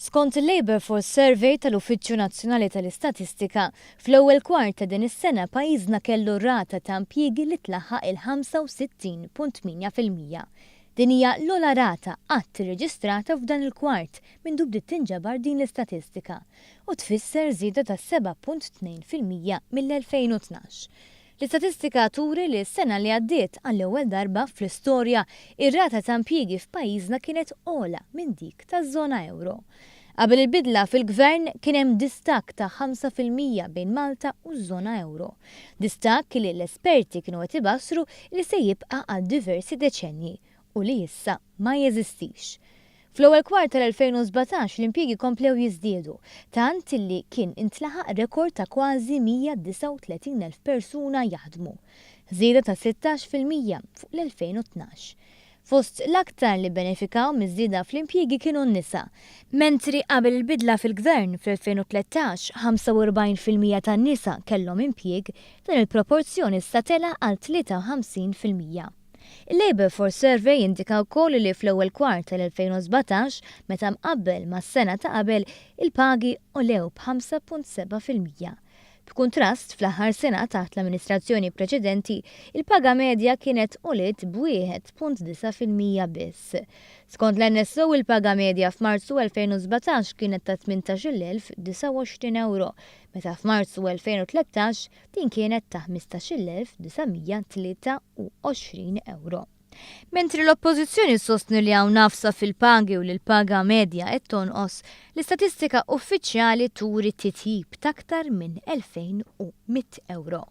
Skont il-Labour Force Survey tal-Uffiċċju Nazzjonali tal-Istatistika, fl-ewwel kwart ta' din is-sena pajjiżna kellu rata ta' impjiegi li tlaħħaq il-65.8 fil-mija. Din hija l-ogħla rata qatt irreġistrata f'dan il-kwart minn bdiet tinġabar din l-istatistika u tfisser żieda ta' 7.2 fil-mija mill-2012. L-istatistika turi li s-sena li għaddiet għall-ewwel darba fl-istorja ir-rata ta' impjiegi f'pajjiżna kienet ogħla minn dik taż-żona euro. Qabel il-bidla fil-gvern kien hemm distakk ta' 5% bejn Malta u ż-żona euro. Distakk li l-esperti kienu qed ibassru li se jibqa' għal diversi deċenji u li issa ma jeżistix. Fl-ewwel kwart tal-2017 l-impjiegi komplew jiżdiedu, tant illi kien intlaħaq rekord ta' kważi 139,000 persuna jaħdmu, żieda ta' 16% fuq l-2012. Fost l-aktar li benefikaw miż-żieda fl-impjiegi kienu n-nisa, mentri qabel il-bidla fil-gvern fl-2013 45% tan-nisa kellhom impjieg, dan il-proporzjoni issa tela għal 53%. Il-Labour Force Survey indika wkoll li fl-ewwel kwart tal-2017 meta mqabbel mas-sena ta' qabel il-pagi olew b'5.7%. B'kuntrast fl-aħħar sena taħt l-amministrazzjoni preċedenti, il-paga medja kienet għoliet b'1.9% biss. Skont l-NSO il-paga medja f'Marzu 2017 kienet ta' 18,029 euro, meta f'Marzu 2013 din kienet ta' 15,923 euro. Mentri l-oppożizzjoni sostnu li hawn nafsa fil-pagi u l-paga medja qed tonqos, l-istatistika uffiċjali turi titjib ta' aktar minn 2,100 euro.